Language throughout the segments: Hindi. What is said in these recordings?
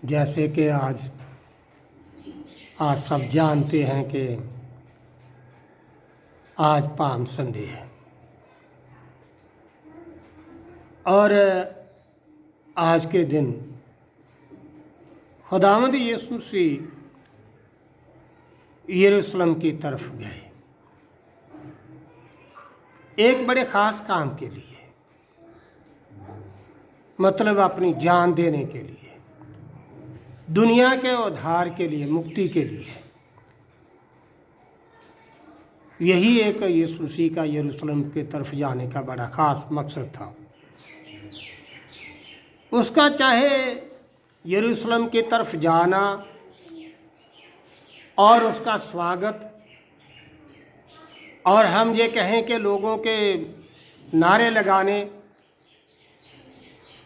जैसे कि आज आप सब जानते हैं कि आज पाम संडे है और आज के दिन खुदावंद यीशु मसीह यरूशलेम की तरफ गए एक बड़े ख़ास काम के लिए, मतलब अपनी जान देने के लिए, दुनिया के उद्धार के लिए, मुक्ति के लिए। यही एक यीशु मसीह का यरूशलेम की तरफ जाने का बड़ा ख़ास मकसद था। उसका चाहे यरूशलेम की तरफ जाना और उसका स्वागत, और हम ये कहें कि लोगों के नारे लगाने,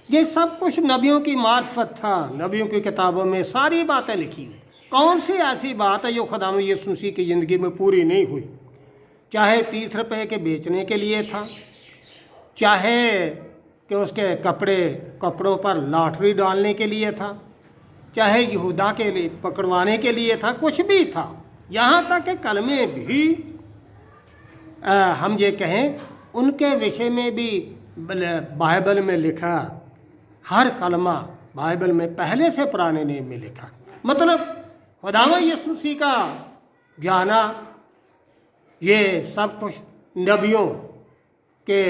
ये सब कुछ नबियों की मार्फत था। नबियों की किताबों में सारी बातें लिखी। कौन सी ऐसी बात है जो खुदावंद यीशु मसीह की ज़िंदगी में पूरी नहीं हुई? चाहे 30 रुपये के बेचने के लिए था, चाहे कि उसके कपड़ों पर लॉटरी डालने के लिए था, चाहे यहूदा के लिए पकड़वाने के लिए था, कुछ भी था। यहाँ तक कि कलमे भी हम ये कहें उनके विषय में भी बाइबल में लिखा, हर कलमा बाइबल में पहले से पुराने नियम में लिखा। मतलब खुदावंद यीशु मसीह का जाना, ये सब कुछ नबियों के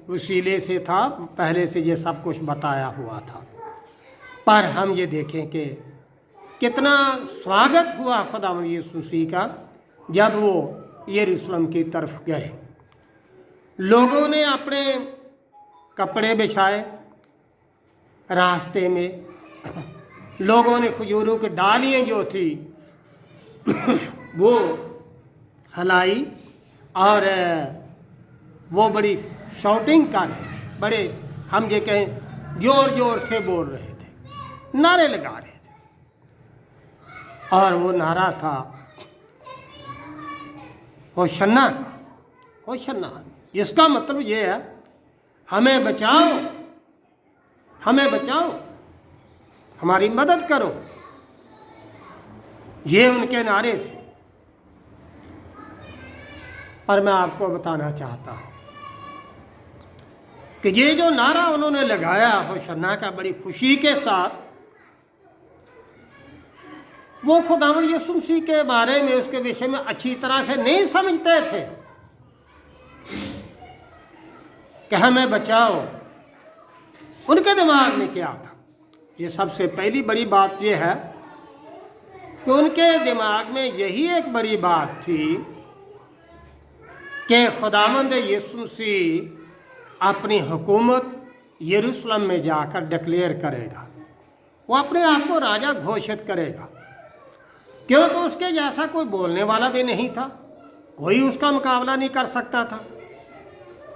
वसीले से था, पहले से ये सब कुछ बताया हुआ था। पर हम ये देखें कि कितना स्वागत हुआ खुदावंद यीशु मसीह का जब वो यरूशलेम की तरफ गए। लोगों ने अपने कपड़े बिछाए रास्ते में, लोगों ने खजूरों की डालियाँ जो थी वो हिलाई और वो बड़ी शाउटिंग कर रहे थे, बड़े हम ये कहें जोर जोर से बोल रहे थे, नारे लगा रहे थे। और वो नारा था होशन्ना का, होशन्ना। इसका मतलब ये है, हमें बचाओ, हमें बचाओ, हमारी मदद करो। ये उनके नारे थे। पर मैं आपको बताना चाहता हूँ कि ये जो नारा उन्होंने लगाया होशन्ना का बड़ी खुशी के साथ, वो खुदावंद यीशु मसीह के बारे में, उसके विषय में अच्छी तरह से नहीं समझते थे कि हमें बचाओ। उनके दिमाग में क्या था? ये सबसे पहली बड़ी बात ये है कि उनके दिमाग में यही एक बड़ी बात थी कि खुदावंद यीशु मसीह अपनी हुकूमत यरूशलेम में जाकर डिक्लेयर करेगा। वो अपने आप को राजा घोषित करेगा, क्योंकि उसके जैसा कोई बोलने वाला भी नहीं था, कोई उसका मुकाबला नहीं कर सकता था।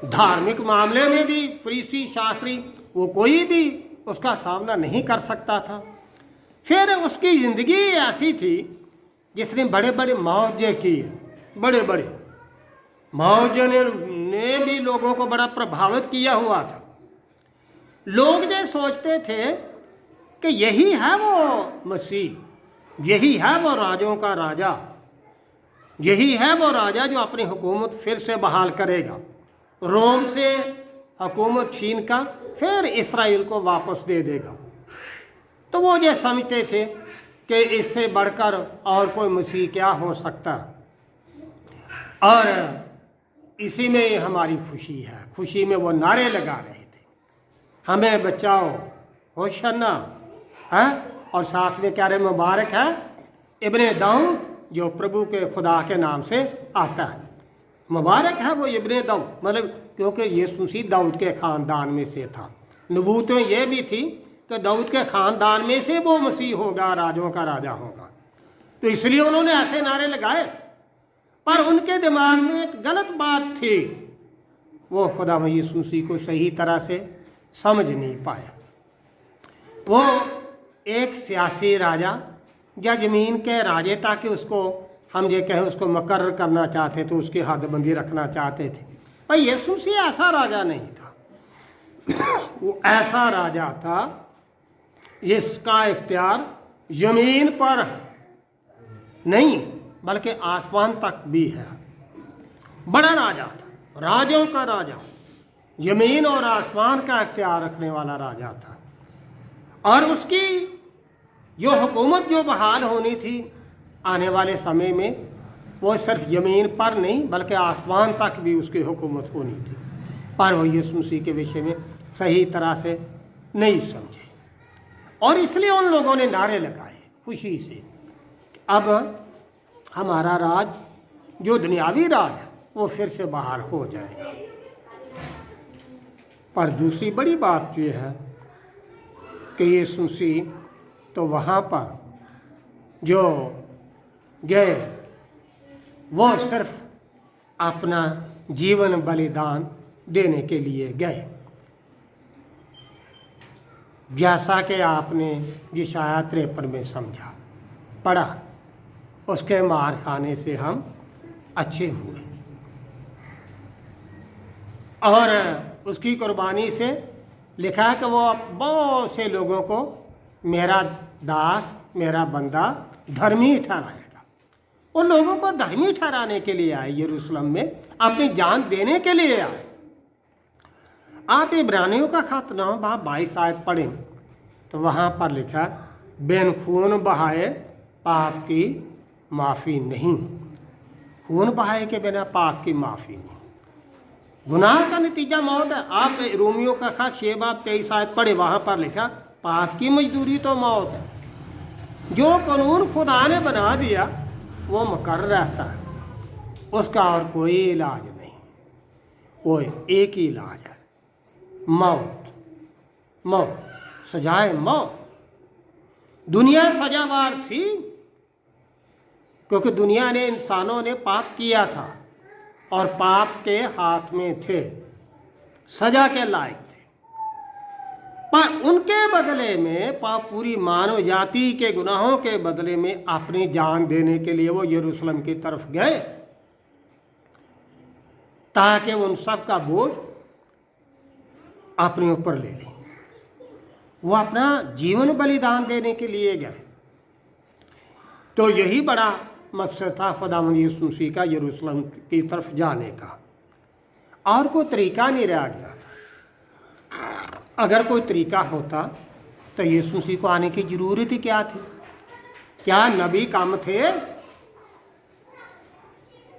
धार्मिक मामले में भी फरीसी शास्त्री, वो कोई भी उसका सामना नहीं कर सकता था। फिर उसकी ज़िंदगी ऐसी थी जिसने बड़े बड़े मौजे किए, बड़े बड़े मौजे ने भी लोगों को बड़ा प्रभावित किया हुआ था। लोग जो सोचते थे कि यही है वो मसीह, यही है वो राजों का राजा, यही है वो राजा जो अपनी हुकूमत फिर से बहाल करेगा, रोम से हुकूमत छीन का फिर इसराइल को वापस दे देगा। तो वो ये समझते थे कि इससे बढ़कर और कोई मसीह क्या हो सकता, और इसी में हमारी खुशी है। खुशी में वो नारे लगा रहे थे, हमें बचाओ, होशन्ना है, और साथ में कह रहे मुबारक है इब्ने दाऊद जो प्रभु के खुदा के नाम से आता है। मुबारक है वो इब्ने दाऊद, मतलब क्योंकि यीशु मसीह दाऊद के ख़ानदान में से था। नबूवतें ये भी थी कि दाऊद के ख़ानदान में से वो मसीह होगा, राजों का राजा होगा। तो इसलिए उन्होंने ऐसे नारे लगाए। पर उनके दिमाग में एक गलत बात थी, वो खुदावंद यीशु मसीह को सही तरह से समझ नहीं पाया। वो एक सियासी राजा या ज़मीन के राजे, ताकि उसको हम ये कहें उसको मुकर्रर करना चाहते थे, उसकी हदबंदी रखना चाहते थे। पर यीशु मसीह ऐसा राजा नहीं था। वो ऐसा राजा था जिसका इख्तियार जमीन पर नहीं बल्कि आसमान तक भी है। बड़ा राजा था, राजाओं का राजा, जमीन और आसमान का इख्तियार रखने वाला राजा था। और उसकी जो हुकूमत जो बहाल होनी थी आने वाले समय में, वो सिर्फ ज़मीन पर नहीं बल्कि आसमान तक भी उसकी हुकूमत होनी थी। पर वो यीशु मसीह के विषय में सही तरह से नहीं समझे और इसलिए उन लोगों ने नारे लगाए खुशी से, अब हमारा राज जो दुनियावी राज है वो फिर से बाहर हो जाएगा। पर दूसरी बड़ी बात ये है कि यीशु मसीह तो वहाँ पर जो गए वो सिर्फ अपना जीवन बलिदान देने के लिए गए। जैसा कि आपने यशायाह 53 में समझा पढ़ा, उसके मार खाने से हम अच्छे हुए और उसकी कुर्बानी से लिखा है कि वो बहुत से लोगों को मेरा दास मेरा बंदा धर्मी ठहराएगा। उन लोगों को धर्मी ठहराने के लिए आए, यरूशलेम में अपनी जान देने के लिए आए। आप इब्रानियों का खत 9 बाब 22 आयत पढ़ें तो वहाँ पर लिखा बिन खून बहाए पाप की माफ़ी नहीं। खून बहाए के बिना पाप की माफ़ी नहीं। गुनाह का नतीजा मौत है। आप रोमियो का खत 6 बाब 23 आयत पढ़े, वहाँ पर लिखा पाप की मजदूरी तो मौत है। जो कानून खुदा ने बना दिया वो मुकर्रर रहता है, उसका और कोई इलाज नहीं। वो एक ही इलाज है, मौत। मौत, सजाए मौत। दुनिया सजावार थी क्योंकि दुनिया ने, इंसानों ने पाप किया था और पाप के हाथ में थे, सजा के लायक थे। पर उनके बदले में, पाप पूरी मानव जाति के गुनाहों के बदले में अपनी जान देने के लिए वो यरूशलेम की तरफ गए ताकि उन सब का बोझ अपने ऊपर ले लें। वो अपना जीवन बलिदान देने के लिए गए। तो यही बड़ा मकसद था खुदावंद यीशु मसीह का यरूशलेम की तरफ जाने का, और कोई तरीका नहीं रह गया था। अगर कोई तरीका होता तो यीशु मसीह को आने की ज़रूरत ही क्या थी? क्या नबी कम थे?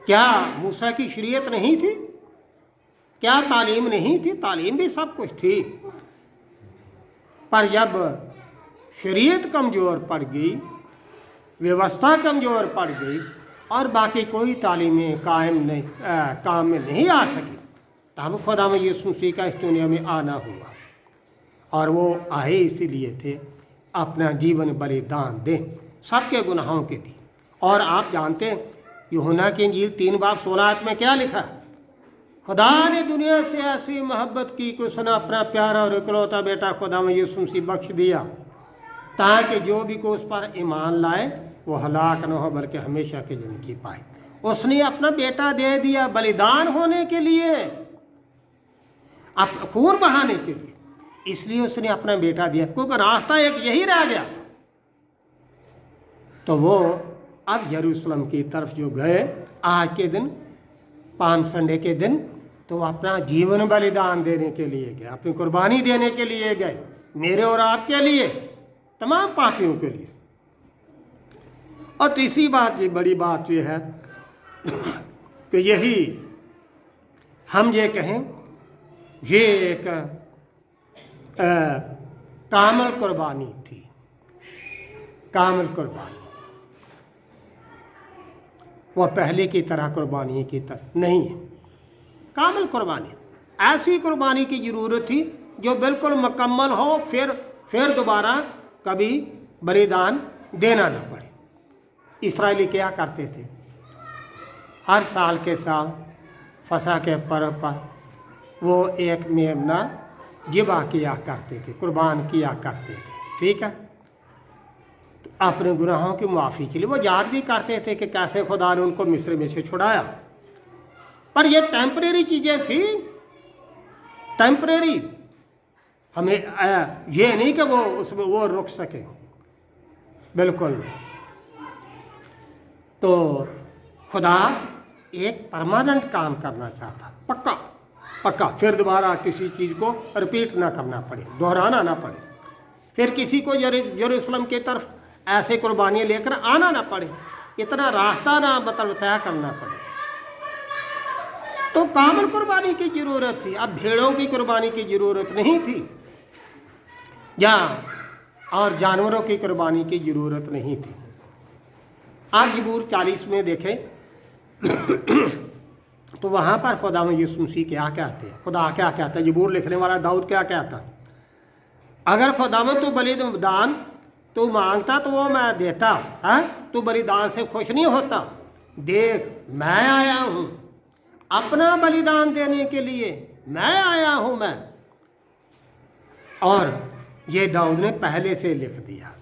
क्या मूसा की शरीयत नहीं थी? क्या तालीम नहीं थी? तालीम भी सब कुछ थी। पर जब शरीयत कमज़ोर पड़ गई, व्यवस्था कमज़ोर पड़ गई और बाकी कोई तालीमें काम में नहीं आ सकी, तब खुदा में यीशु मसीह का इस दुनिया में आना हुआ। और वो आए इसीलिए थे अपना जीवन बलिदान दें सबके गुनाहों के लिए। और आप जानते हैं यूहन्ना की इंजील 3 बाब 16 आयत में क्या लिखा है? खुदा ने दुनिया से ऐसी मोहब्बत की कि उसने अपना प्यारा और इकलौता बेटा खुदा में यीशु मसीह बख्श दिया ताकि जो भी को उस पर ईमान लाए वो हलाक न हो बल्कि हमेशा की ज़िंदगी पाए। उसने अपना बेटा दे दिया बलिदान होने के लिए, खून बहाने के लिए। इसलिए उसने अपना बेटा दिया क्योंकि रास्ता एक यही रह गया। तो वो अब यरूशलेम की तरफ जो गए आज के दिन, पाम संडे के दिन, तो अपना जीवन बलिदान देने के लिए गए, अपनी कुर्बानी देने के लिए गए, मेरे और आपके लिए, तमाम पापियों के लिए। और तीसरी बात, ये बड़ी बात ये है कि यही हम ये कहें, ये एक कामिल कुर्बानी थी। कामिल कुर्बानी, वह पहले की तरह कुर्बानी की तरह नहीं है। कामिल कुर्बानी, ऐसी कुर्बानी की ज़रूरत थी जो बिल्कुल मुकम्मल हो, फिर दोबारा कभी बलिदान देना न पड़े। इस्राएली क्या करते थे? हर साल के साल फसह के पर्व पर वो एक मेमना ज़िबा किया करते थे, कुर्बान किया करते थे। ठीक है, तो अपने गुनाहों की माफ़ी के लिए वो याद भी करते थे कि कैसे खुदा ने उनको मिस्र में से छुड़ाया। पर ये टेम्परेरी चीज़ें थी, टेम्परेरी। हमें ये नहीं कि वो उसमें वो रुक सके, बिल्कुल नहीं। तो खुदा एक परमानेंट काम करना चाहता, पक्का पक्का, फिर दोबारा किसी चीज़ को रिपीट ना करना पड़े, दोहराना ना पड़े, फिर किसी को यरूशलेम की तरफ ऐसे कुर्बानियाँ लेकर आना ना पड़े, इतना रास्ता ना मतलब तय करना पड़े। तो कामल कुर्बानी की ज़रूरत थी, अब भेड़ों की कुर्बानी की ज़रूरत नहीं थी, या और जानवरों की कुर्बानी की ज़रूरत नहीं थी। आप ज़बूर 40 में देखें तो वहाँ पर खुदावंद यीशु मसीह क्या कहते हैं, खुदा क्या कहता है, ज़बूर लिखने वाला दाऊद क्या कहता है, अगर खुदावंद तू बलिदान तू मांगता तो वो मैं देता है, तू बलिदान से खुश नहीं होता, देख मैं आया हूँ अपना बलिदान देने के लिए, मैं आया हूँ मैं। और ये दाऊद ने पहले से लिख दिया,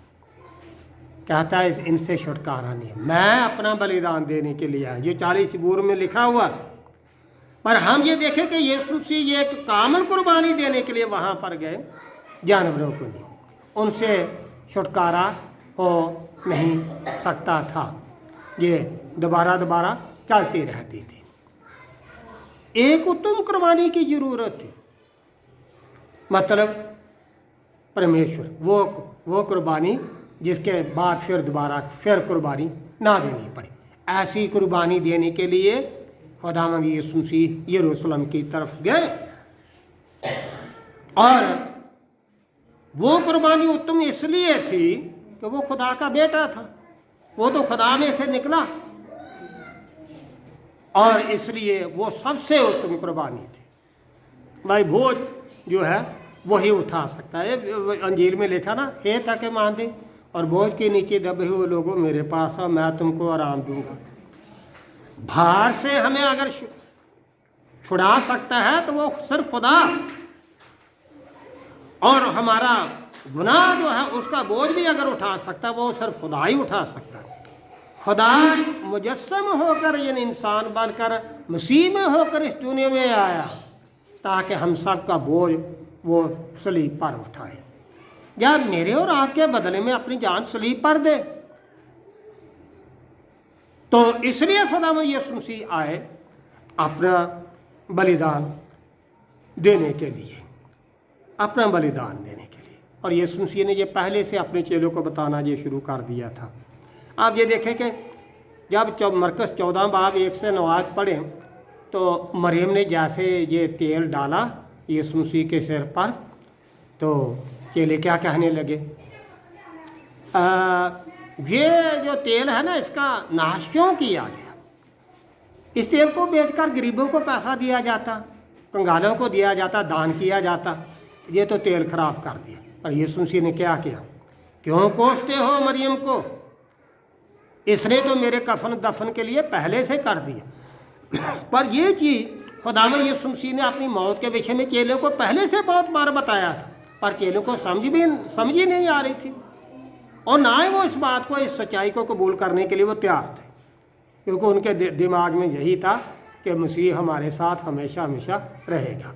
कहता है इनसे छुटकारा नहीं, मैं अपना बलिदान देने के लिए आया, ये 40 ज़बूर में लिखा हुआ। पर हम ये देखें कि यीशु मसीह ये एक कामल कुर्बानी देने के लिए वहाँ पर गए, जानवरों को नहीं, उनसे छुटकारा हो नहीं सकता था, ये दोबारा दोबारा चलती रहती थी। एक उत्तम कुर्बानी की ज़रूरत थी, मतलब परमेश्वर वो कुर्बानी जिसके बाद फिर दोबारा फिर कुर्बानी ना देनी पड़े, ऐसी कुर्बानी देने के लिए खुदावंद यीशु मसीह यरूशलेम की तरफ गए। और वो कुर्बानी उत्तम इसलिए थी कि वो खुदा का बेटा था, वो तो खुदा में से निकला, और इसलिए वो सबसे उत्तम कुर्बानी थी। भाई भोज जो है वही उठा सकता है, अंजील में लिखा ना, हे ताकि मान दे और बोझ के नीचे दबे हुए लोगों मेरे पास आओ, मैं तुमको आराम दूंगा। भार से हमें अगर छुड़ा सकता है तो वो सिर्फ खुदा, और हमारा गुनाह जो है उसका बोझ भी अगर उठा सकता है वो सिर्फ खुदा ही उठा सकता है। खुदा मुजस्सम होकर ये इंसान बनकर मसीह में होकर इस दुनिया में आया ताकि हम सब का बोझ वो सलीब पर उठाए, या मेरे और आपके बदले में अपनी जान सलीब पर दे। तो इसलिए खुदावंद यीशु मसीह आए अपना बलिदान देने के लिए, अपना बलिदान देने के लिए। और यीशु मसीह ने ये पहले से अपने चेलों को बताना ये शुरू कर दिया था। आप ये देखें कि जब मरकस 14 बाब 1 से 9 पढ़ें तो मरियम ने जैसे ये तेल डाला यीशु मसीह के सिर पर, तो चेले क्या कहने लगे, ये जो तेल है ना इसका नाश क्यों किया गया, इस तेल को बेचकर गरीबों को पैसा दिया जाता, कंगालों को दिया जाता, दान किया जाता, ये तो तेल खराब कर दिया। और यीशु मसीह ने क्या किया, क्यों कोसते हो मरियम को, इसने तो मेरे कफन दफन के लिए पहले से कर दिया। पर ये चीज़ खुदावंद यीशु मसीह ने अपनी मौत के विषय में चेलों को पहले से बहुत बार बताया था, पर चेलों को समझ ही नहीं आ रही थी, और ना ही वो इस बात को, इस सच्चाई को कबूल करने के लिए वो तैयार थे, क्योंकि उनके दिमाग में यही था कि मसीह हमारे साथ हमेशा हमेशा रहेगा।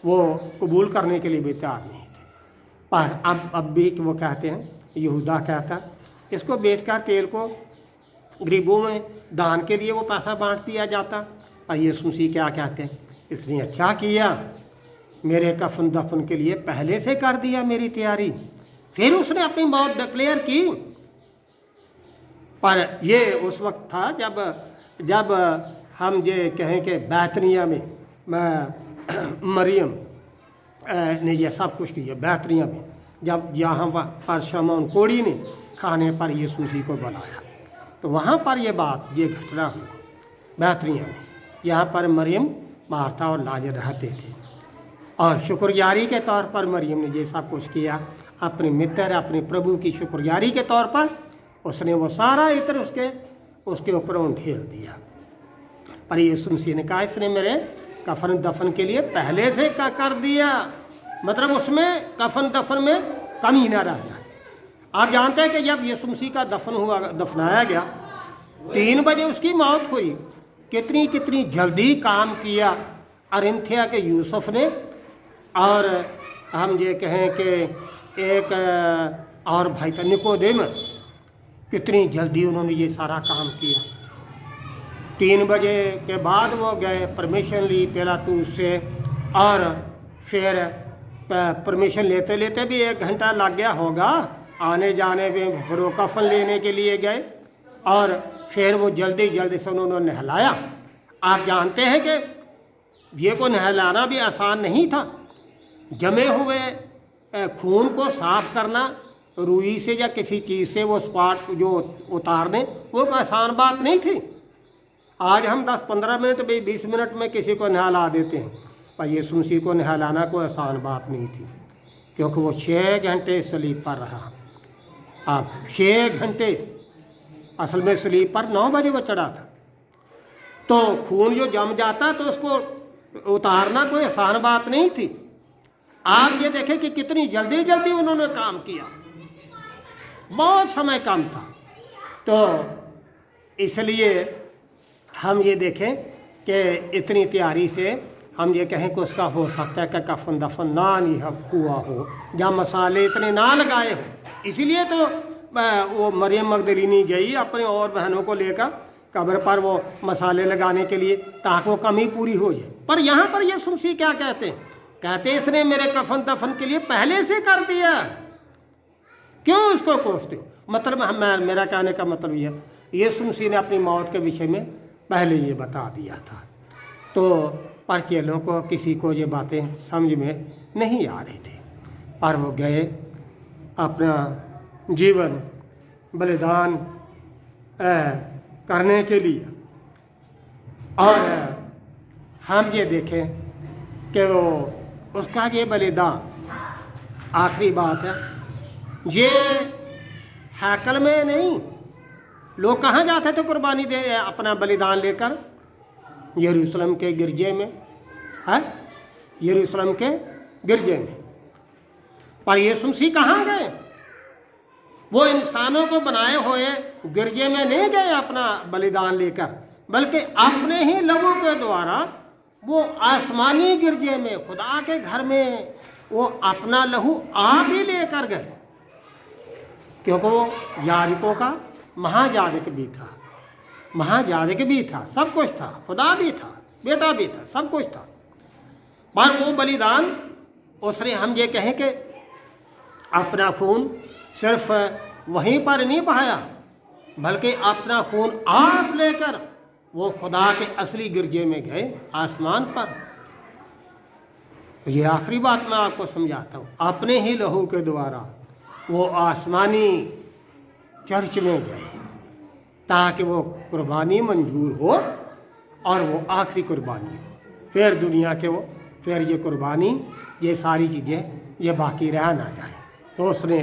वो कबूल करने के लिए भी तैयार नहीं थे। पर अब भी वो कहते हैं, यहूदा कहता इसको बेचकर तेल को गरीबों में दान के लिए वो पैसा बांट दिया जाता। और यीशु मसीह क्या कहते हैं, इसने अच्छा किया, मेरे कफन दफन के लिए पहले से कर दिया मेरी तैयारी। फिर उसने अपनी मौत डिक्लेयर की। पर ये उस वक्त था जब हम ये कहें कि बैतनिया में मरियम ने ये सब कुछ किया। बैतनिया में जब यहाँ पर शमौन कोढ़ी ने खाने पर यीशु मसीह को बुलाया, तो वहाँ पर ये घटना हुई बैतनिया में। यहाँ पर मरियम, मार्था और लाजर रहते थे, और शुक्रगुजारी के तौर पर मरियम ने ये सब कुछ किया। अपने मित्र, अपने प्रभु की शुक्रगुजारी के तौर पर उसने वो सारा इत्र उसके ऊपर ढेल दिया। पर यीशु मसीह ने कहा इसने मेरे कफन दफन के लिए पहले से कर दिया, मतलब उसमें कफन दफन में कमी ना रह जाए। आप जानते हैं कि जब यीशु मसीह का दफनाया गया 3 बजे उसकी मौत हुई। कितनी जल्दी काम किया अरिमथिया के यूसुफ ने, और हम ये कहें कि एक और भाई था निकोदेमस, कितनी जल्दी उन्होंने ये सारा काम किया। 3 बजे के बाद वो गए, परमिशन ली पिलातूस से, और फिर परमिशन लेते लेते भी 1 घंटा लग गया होगा आने जाने में। फिर वो कफन लेने के लिए गए और फिर वो जल्दी जल्दी से उन्होंने नहलाया। आप जानते हैं कि ये को नहलाना भी आसान नहीं था। जमे हुए खून को साफ करना रुई से या किसी चीज़ से वो स्पॉट जो उतारने, वो कोई आसान बात नहीं थी। आज हम 10-15 मिनट में 20 मिनट में किसी को नहला देते हैं, पर यीशु मसीह को नहलाना कोई आसान बात नहीं थी, क्योंकि वो 6 घंटे सलीब पर रहा। आप 6 घंटे, असल में सलीब पर 9 बजे वो चढ़ा था, तो खून जो जम जाता तो उसको उतारना कोई आसान बात नहीं थी। आप ये देखें कि कितनी जल्दी जल्दी उन्होंने काम किया, बहुत समय कम था। तो इसलिए हम ये देखें कि इतनी तैयारी से हम ये कहें कि उसका हो सकता है कि कफन दफन ना नहीं हुआ हो, या मसाले इतने ना लगाए हो। इसीलिए तो वो मरियम मगदलीनी गई अपने और बहनों को लेकर कब्र पर वो मसाले लगाने के लिए, ताकि वो कमी पूरी हो जाए। पर यहाँ पर यीशु मसीह क्या कहते हैं? कहते हैं इसने मेरे कफन दफन के लिए पहले से कर दिया, क्यों उसको कोसते हो? मतलब मेरा कहने का मतलब यह, यीशु मसीह ने अपनी मौत के विषय में पहले ये बता दिया था। तो पर चेलों को किसी को ये बातें समझ में नहीं आ रही थी, पर वो गए अपना जीवन बलिदान करने के लिए। और हम ये देखें कि वो उसका ये बलिदान, आखिरी बात है, ये हैकल में नहीं, लोग कहाँ जाते थे कुर्बानी दे अपना बलिदान लेकर? यरूशलेम के गिरजे में, है यरूशलेम के गिरजे में। पर यीशु मसीह कहाँ गए? वो इंसानों को बनाए हुए गिरजे में नहीं गए अपना बलिदान लेकर, बल्कि अपने ही लहू के द्वारा वो आसमानी गिरजे में, खुदा के घर में, वो अपना लहू आप ही लेकर गए। क्योंकि वो याजकों का महायाजक भी था, महायाजक भी था, सब कुछ था, खुदा भी था, बेटा भी था, सब कुछ था। पर वो बलिदान उसने, हम ये कहें कि अपना खून सिर्फ वहीं पर नहीं बहाया, बल्कि अपना खून आप लेकर वो खुदा के असली गिरजे में गए, आसमान पर। ये आखिरी बात मैं आपको समझाता हूँ। अपने ही लहू के द्वारा वो आसमानी चर्च में गए, ताकि वो कुर्बानी मंजूर हो और वो आखिरी कुर्बानी हो। फिर दुनिया के वो, फिर ये कुर्बानी, ये सारी चीज़ें ये बाकी रह ना जाए, तो उसने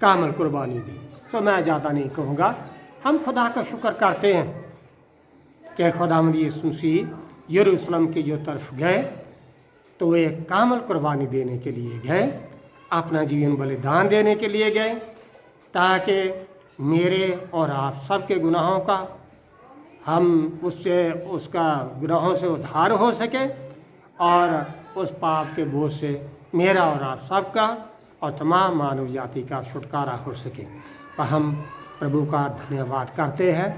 कामल कुर्बानी दी। तो मैं ज़्यादा नहीं कहूँगा। हम खुदा का शुक्र करते हैं कि खुदावंद यीशु मसीह यरूशलेम की जो तरफ गए, तो वे कामल कुर्बानी देने के लिए गए, अपना जीवन बलिदान देने के लिए गए, ताकि मेरे और आप सबके गुनाहों का, हम उससे, उसका गुनाहों से उद्धार हो सके, और उस पाप के बोझ से मेरा और आप सबका और तमाम मानव जाति का छुटकारा हो सके। पर हम प्रभु का धन्यवाद करते हैं,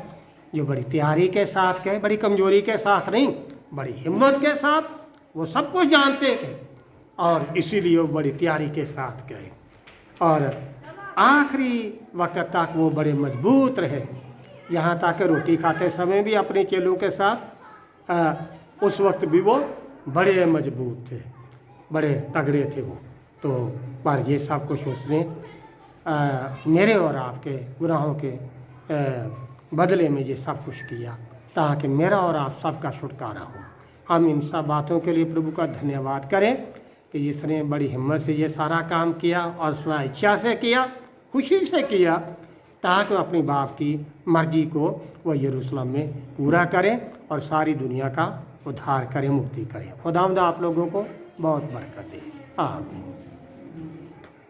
जो बड़ी तैयारी के साथ गए, बड़ी कमजोरी के साथ नहीं, बड़ी हिम्मत के साथ। वो सब कुछ जानते थे और इसीलिए वो बड़ी तैयारी के साथ गए, और आखिरी वक्त तक वो बड़े मजबूत रहे। यहाँ तक कि रोटी खाते समय भी अपने चेलों के साथ उस वक्त भी वो बड़े मजबूत थे, बड़े तगड़े थे वो। तो पर ये सब कुछ उसने मेरे और आपके गुनाहों के बदले में ये सब कुछ किया, ताकि मेरा और आप सबका छुटकारा हो। हम इन सब बातों के लिए प्रभु का धन्यवाद करें कि जिसने बड़ी हिम्मत से ये सारा काम किया और स्व इच्छा से किया, खुशी से किया, ताकि अपनी बाप की मर्जी को वह यरूशलेम में पूरा करें और सारी दुनिया का उद्धार करें, मुक्ति करें। खुदावंद आप लोगों को बहुत बरकत दे। आमीन।